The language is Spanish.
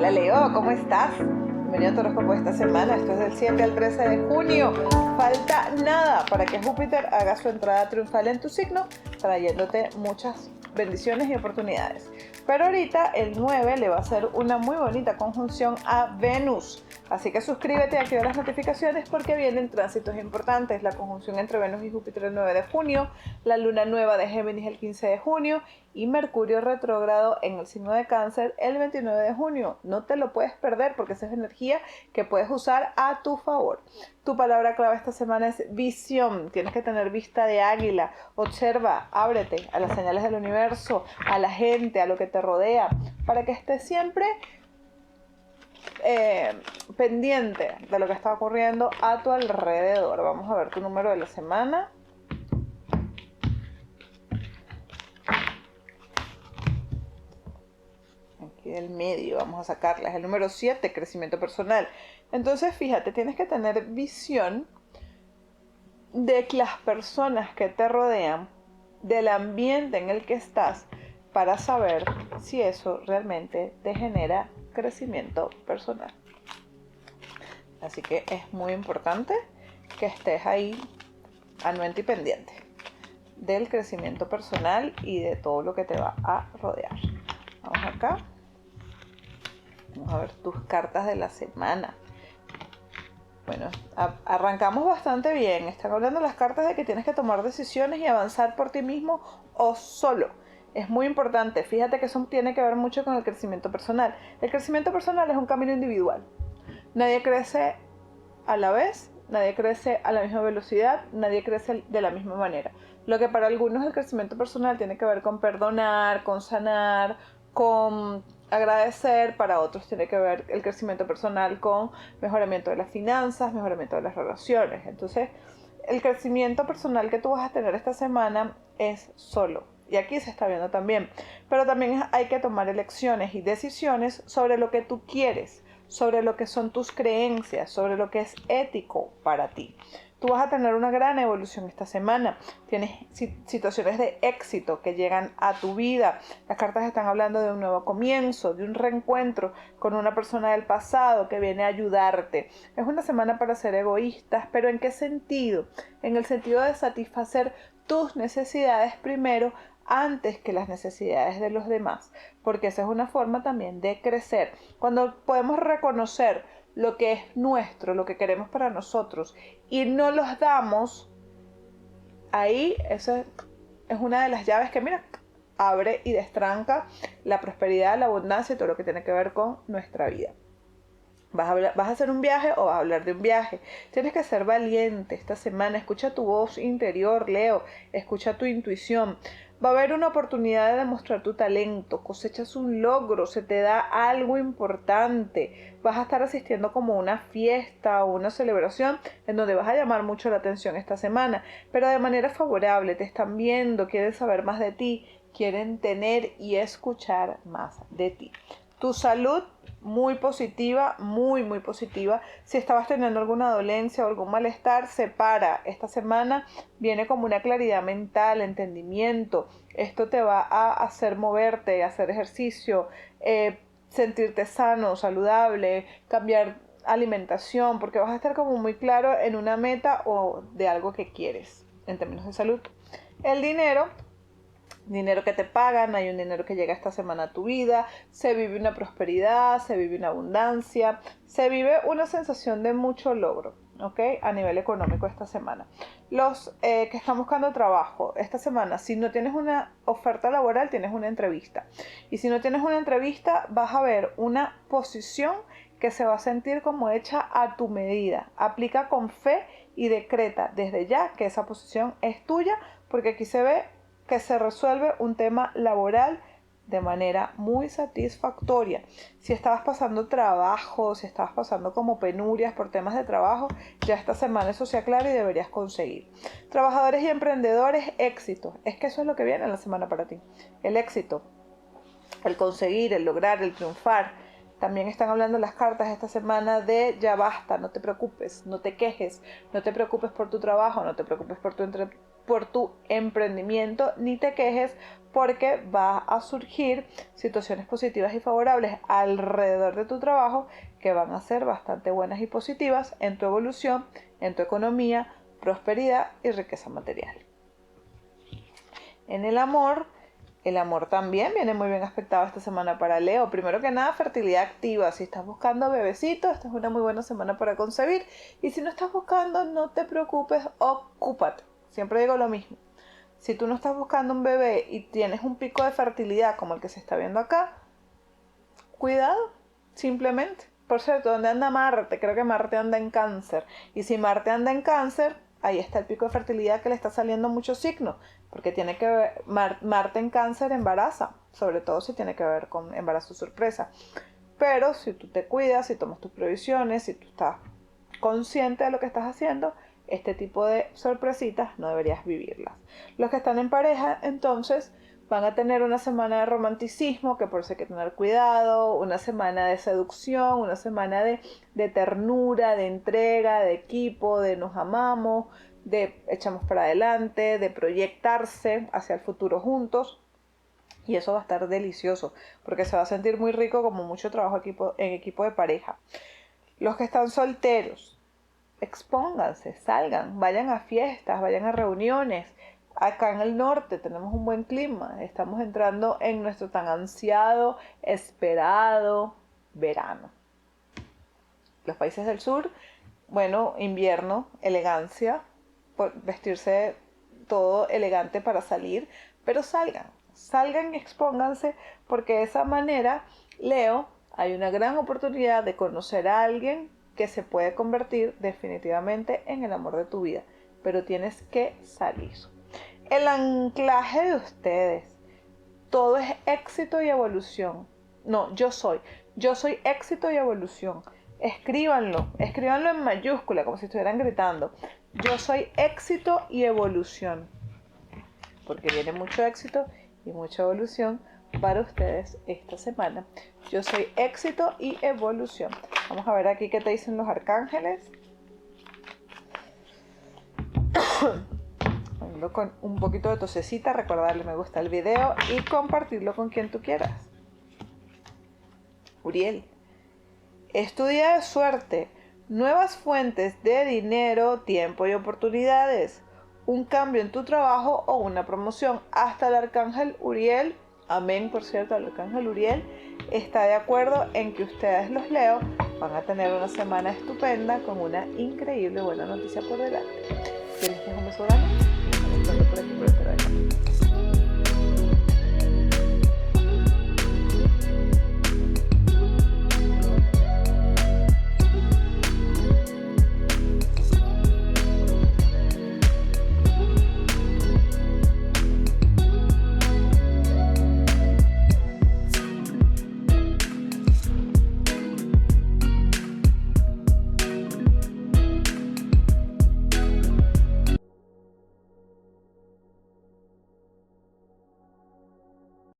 Hola Leo, ¿cómo estás? Bienvenido a tu horóscopo de esta semana. Esto es del 7 al 13 de junio. Falta nada para que Júpiter haga su entrada triunfal en tu signo, trayéndote muchas bendiciones y oportunidades. Pero ahorita el 9 le va a hacer una muy bonita conjunción a Venus. Así que suscríbete y activa las notificaciones porque vienen tránsitos importantes. La conjunción entre Venus y Júpiter el 9 de junio, la luna nueva de Géminis el 15 de junio y Mercurio retrógrado en el signo de Cáncer el 29 de junio. No te lo puedes perder porque esa es energía que puedes usar a tu favor. Tu palabra clave esta semana es visión. Tienes que tener vista de águila. Observa, ábrete a las señales del universo, a la gente, a lo que te rodea, para que estés siempre pendiente de lo que está ocurriendo a tu alrededor. Vamos a ver tu número de la semana. Aquí del medio vamos a sacarla. Es el número 7, crecimiento personal. Entonces fíjate, tienes que tener visión de las personas que te rodean, del ambiente en el que estás, para saber si eso realmente te genera crecimiento personal. Así que es muy importante que estés ahí anuente y pendiente del crecimiento personal y de todo lo que te va a rodear. Vamos acá. Vamos a ver tus cartas de la semana. Bueno, arrancamos bastante bien. Están hablando las cartas de que tienes que tomar decisiones y avanzar por ti mismo o solo. Es muy importante. Fíjate que eso tiene que ver mucho con el crecimiento personal. El crecimiento personal es un camino individual. Nadie crece a la vez, nadie crece a la misma velocidad, nadie crece de la misma manera. Lo que para algunos el crecimiento personal tiene que ver con perdonar, con sanar, con agradecer, para otros tiene que ver el crecimiento personal con mejoramiento de las finanzas, mejoramiento de las relaciones. Entonces, el crecimiento personal que tú vas a tener esta semana es solo. Y aquí se está viendo también. Pero también hay que tomar elecciones y decisiones sobre lo que tú quieres, sobre lo que son tus creencias, sobre lo que es ético para ti. Tú vas a tener una gran evolución esta semana. Tienes situaciones de éxito que llegan a tu vida. Las cartas están hablando de un nuevo comienzo, de un reencuentro con una persona del pasado que viene a ayudarte. Es una semana para ser egoístas, pero ¿en qué sentido? En el sentido de satisfacer tus necesidades primero antes que las necesidades de los demás, porque esa es una forma también de crecer. Cuando podemos reconocer lo que es nuestro, lo que queremos para nosotros y no los damos, ahí eso es una de las llaves que, mira, abre y destranca la prosperidad, la abundancia y todo lo que tiene que ver con nuestra vida. ¿Vas a hacer un viaje o vas a hablar de un viaje? Tienes que ser valiente esta semana. Escucha tu voz interior, Leo. Escucha tu intuición. Va a haber una oportunidad de demostrar tu talento. Cosechas un logro. Se te da algo importante. Vas a estar asistiendo como a una fiesta o una celebración en donde vas a llamar mucho la atención esta semana. Pero de manera favorable. Te están viendo. Quieren saber más de ti. Quieren tener y escuchar más de ti. Tu salud muy positiva, muy positiva. Si estabas teniendo alguna dolencia o algún malestar, se para. Esta semana viene como una claridad mental, entendimiento. Esto te va a hacer moverte, hacer ejercicio, sentirte sano, saludable, cambiar alimentación, porque vas a estar como muy claro en una meta o de algo que quieres en términos de salud. El dinero que te pagan, hay un dinero que llega esta semana a tu vida, se vive una prosperidad, se vive una abundancia, se vive una sensación de mucho logro, ¿ok? A nivel económico esta semana. Los que están buscando trabajo esta semana, si no tienes una oferta laboral, tienes una entrevista. Y si no tienes una entrevista, vas a ver una posición que se va a sentir como hecha a tu medida. Aplica con fe y decreta desde ya que esa posición es tuya, porque aquí se ve que se resuelve un tema laboral de manera muy satisfactoria. Si estabas pasando trabajo, si estabas pasando como penurias por temas de trabajo, ya esta semana eso se aclara y deberías conseguir. Trabajadores y emprendedores, éxito. Es que eso es lo que viene en la semana para ti. El éxito, el conseguir, el lograr, el triunfar. También están hablando las cartas esta semana de ya basta, no te preocupes, no te quejes, no te preocupes por tu trabajo, no te preocupes por tu por tu emprendimiento ni te quejes, porque va a surgir situaciones positivas y favorables alrededor de tu trabajo que van a ser bastante buenas y positivas en tu evolución, en tu economía, prosperidad y riqueza material. En el amor también viene muy bien aspectado esta semana para Leo. Primero que nada, fertilidad activa. Si estás buscando bebecito, esta es una muy buena semana para concebir. Y si no estás buscando, no te preocupes, ocúpate. Siempre digo lo mismo. Si tú no estás buscando un bebé y tienes un pico de fertilidad como el que se está viendo acá, cuidado, simplemente. Por cierto, ¿dónde anda Marte? Creo que Marte anda en Cáncer. Y si Marte anda en Cáncer, ahí está el pico de fertilidad que le está saliendo a muchos signos. Porque tiene que ver, Marte en Cáncer embaraza, sobre todo si tiene que ver con embarazo sorpresa. Pero si tú te cuidas, si tomas tus previsiones, si tú estás consciente de lo que estás haciendo, este tipo de sorpresitas no deberías vivirlas. Los que están en pareja, entonces, van a tener una semana de romanticismo, que por eso hay que tener cuidado, una semana de seducción, una semana de ternura, de entrega, de equipo, de nos amamos, de echamos para adelante, de proyectarse hacia el futuro juntos. Y eso va a estar delicioso, porque se va a sentir muy rico, como mucho trabajo en equipo de pareja. Los que están solteros, expónganse, salgan, vayan a fiestas, vayan a reuniones. Acá en el norte tenemos un buen clima, estamos entrando en nuestro tan ansiado, esperado verano. Los países del sur, bueno, invierno, elegancia, vestirse todo elegante para salir, pero salgan y expónganse, porque de esa manera, Leo, hay una gran oportunidad de conocer a alguien que se puede convertir definitivamente en el amor de tu vida, pero tienes que salir. El anclaje de ustedes, todo es éxito y evolución. No, yo soy éxito y evolución. Escríbanlo en mayúscula, como si estuvieran gritando. Yo soy éxito y evolución, porque viene mucho éxito y mucha evolución para ustedes esta semana. Yo soy éxito y evolución. Vamos a ver aquí qué te dicen los arcángeles. Con un poquito de tosecita, recordar darle me gusta al video y compartirlo con quien tú quieras. Uriel, es tu día de suerte, nuevas fuentes de dinero, tiempo y oportunidades, un cambio en tu trabajo o una promoción. Hasta el arcángel Uriel, amén, por cierto, el arcángel Uriel está de acuerdo en que ustedes, los Leo, van a tener una semana estupenda con una increíble buena noticia por delante. ¿Tienes un beso grande? Por aquí, por